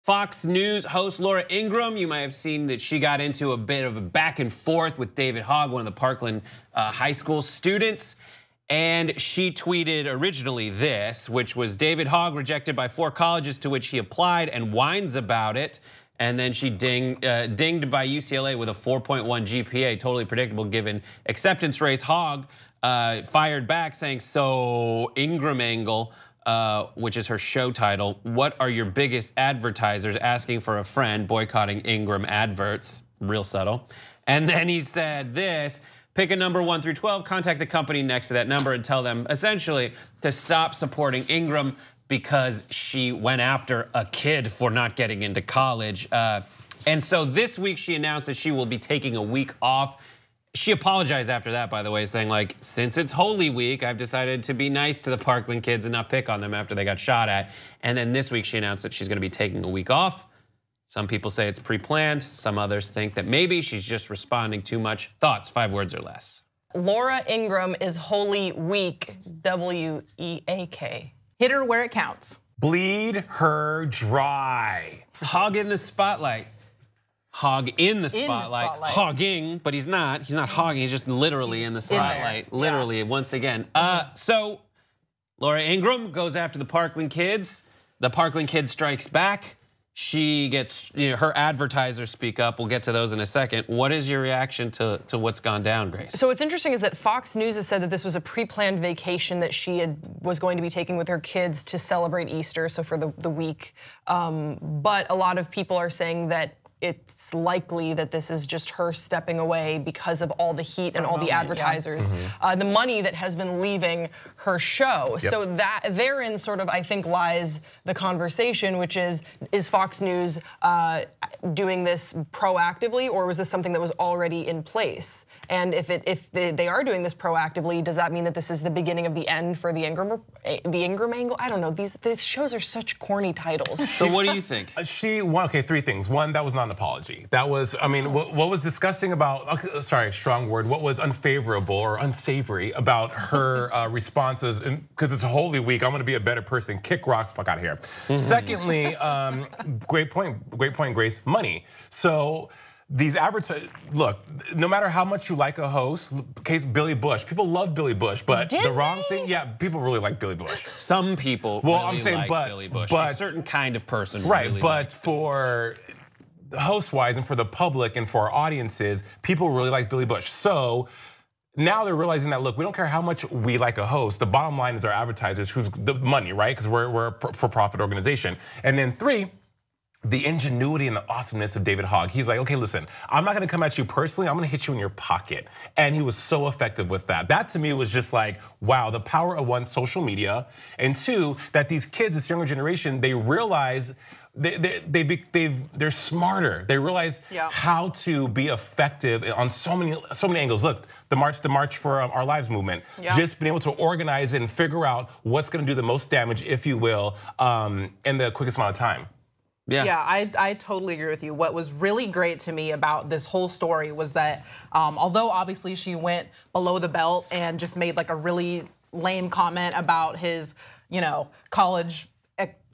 Fox News host Laura Ingraham, you might have seen that she got into a bit of a back and forth with David Hogg, one of the Parkland high school students. And she tweeted originally this, which was David Hogg rejected by 4 colleges to which he applied and whines about it. And then she dinged by UCLA with a 4.1 GPA, totally predictable given acceptance race. Hogg fired back saying, so Ingraham angle, which is her show title, what are your biggest advertisers asking for a friend, boycotting Ingraham adverts? Real subtle. And then he said this, pick a number 1 through 12, contact the company next to that number and tell them essentially to stop supporting Ingraham because she went after a kid for not getting into college. And so this week she announced that she will be taking a week off. She apologized after that, by the way, saying like, since it's Holy Week, I've decided to be nice to the Parkland kids and not pick on them after they got shot at. And then this week she announced that she's gonna be taking a week off. Some people say it's pre-planned. Some others think that maybe she's just responding too much. Thoughts, 5 words or less. Laura Ingraham is Holy Week, W-E-A-K. Hit her where it counts. Bleed her dry. Hogg in the spotlight. Hogg in the spotlight. Hogging, but he's not hogging, he's just literally in the spotlight. Literally, once again. So, Laura Ingraham goes after the Parkland kids. The Parkland kid strikes back. She gets, her advertisers speak up. We'll get to those in a second. What is your reaction to what's gone down, Grace? So what's interesting is that Fox News has said that this was a pre-planned vacation that she was going to be taking with her kids to celebrate Easter, so for the week. But a lot of people are saying that it's likely that this is just her stepping away because of all the heat and all the advertisers, the money that has been leaving her show. So that therein sort of, I think, lies the conversation, which is Fox News doing this proactively, or was this something that was already in place? And if they are doing this proactively, does that mean that this is the beginning of the end for the Ingraham angle? I don't know. These shows are such corny titles. So what do you think? Okay, 3 things. 1, that was not an apology. That was, I mean, what was disgusting about, okay, sorry, strong word, what was unfavorable or unsavory about her responses, because it's a Holy Week, I'm gonna be a better person, kick rocks, fuck out of here. Secondly, great point, Grace, money. So, these advertisers, look, no matter how much you like a host, case Billy Bush, people love Billy Bush, but the wrong thing, yeah, people really like Billy Bush. Some people really like Billy Bush, a certain kind of person. Right, really but for host-wise and for the public and for our audiences, people really like Billy Bush. So now they're realizing that, look, we don't care how much we like a host, the bottom line is our advertisers, who's the money, right? Because we're a for-profit organization. And then 3, the ingenuity and the awesomeness of David Hogg. He's like, okay, listen, I'm not gonna come at you personally, I'm gonna hit you in your pocket. And he was so effective with that. That to me was just like, wow, the power of 1, social media, and 2, that these kids, this younger generation, they realize they're smarter. They realize how to be effective on so many angles. Look, the March for Our Lives movement, just being able to organize and figure out what's gonna do the most damage, if you will, in the quickest amount of time. Yeah, I totally agree with you. What was really great to me about this whole story was that although obviously she went below the belt and just made like a really lame comment about his, college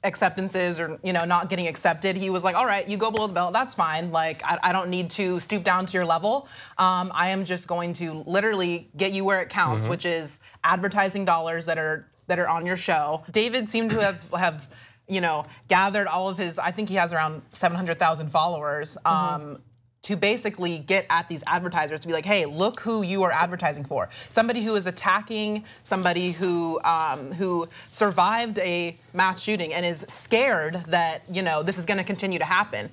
acceptances or not getting accepted, he was like, all right, you go below the belt, that's fine. Like, I don't need to stoop down to your level. I am just going to literally get you where it counts, which is advertising dollars that are on your show. David seemed to have gathered all of his, I think he has around 700,000 followers, to basically get at these advertisers to be like, hey, look who you are advertising for. Somebody who is attacking, somebody who survived a mass shooting and is scared that this is going to continue to happen.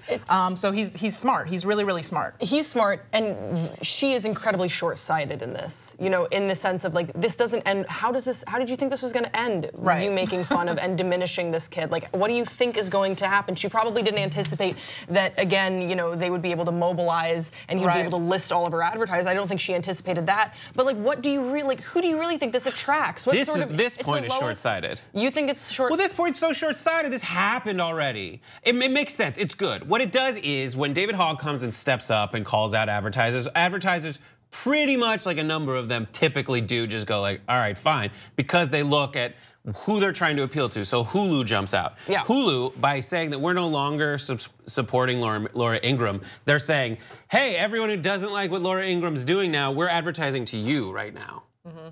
So he's smart. He's really, really smart. He's smart, and she is incredibly short-sighted in this. In the sense of like, this doesn't end. How did you think this was going to end? Right. You making fun of and diminishing this kid. Like, what do you think is going to happen? She probably didn't anticipate that again. They would be able to mobilize and he would be able to list all of her advertisers. I don't think she anticipated that. But like, what do you really, who do you really think this attracts? What this point is short-sighted. You think it's short? Well, this point's so short-sighted. This happened already. It makes sense. It's good. What it does is when David Hogg comes and steps up and calls out advertisers pretty much like a number of them typically do just go like, all right, fine, because they look at who they're trying to appeal to. So Hulu jumps out. Yeah. Hulu, by saying that we're no longer supporting Laura Ingraham, they're saying, hey, everyone who doesn't like what Laura Ingram's doing now, we're advertising to you right now.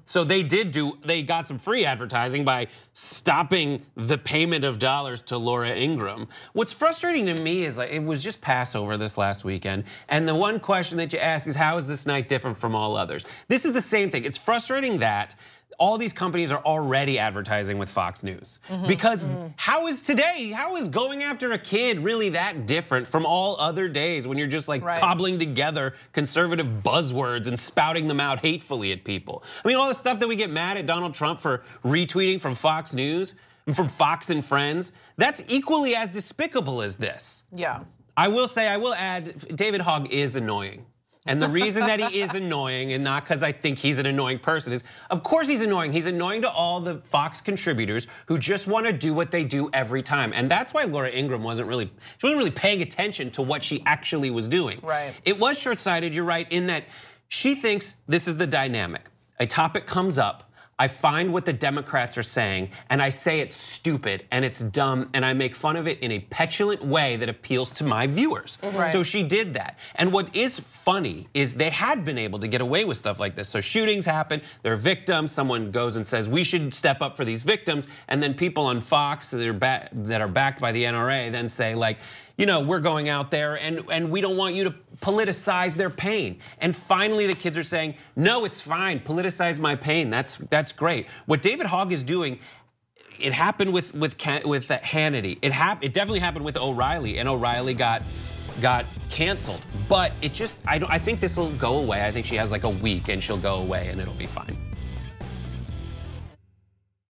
So they got some free advertising by stopping the payment of dollars to Laura Ingraham. What's frustrating to me is, like, it was just Passover this last weekend, and the one question that you ask is, how is this night different from all others? This is the same thing. It's frustrating that all these companies are already advertising with Fox News. Because how is going after a kid really that different from all other days when you're just like cobbling together conservative buzzwords and spouting them out hatefully at people? I mean, all the stuff that we get mad at Donald Trump for retweeting from Fox News, from Fox and Friends, that's equally as despicable as this. Yeah. I will add, David Hogg is annoying. And the reason that he is annoying, and not because I think he's an annoying person, is of course he's annoying. He's annoying to all the Fox contributors who just want to do what they do every time. And that's why Laura Ingraham wasn't really paying attention to what she actually was doing. Right. It was short-sighted, you're right, in that she thinks this is the dynamic. A topic comes up, I find what the Democrats are saying, and I say it's stupid and it's dumb, and I make fun of it in a petulant way that appeals to my viewers. So she did that. And what is funny is they had been able to get away with stuff like this. So shootings happen, there are victims, someone goes and says, we should step up for these victims, and then people on Fox that are backed by the NRA then say, like, you know, we're going out there and we don't want you to politicize their pain. And finally the kids are saying, no, it's fine, politicize my pain, that's great. What David Hogg is doing, it happened with Hannity. It definitely happened with O'Reilly, and O'Reilly got canceled. But it just, I think this will go away. I think she has like a week and she'll go away and it'll be fine.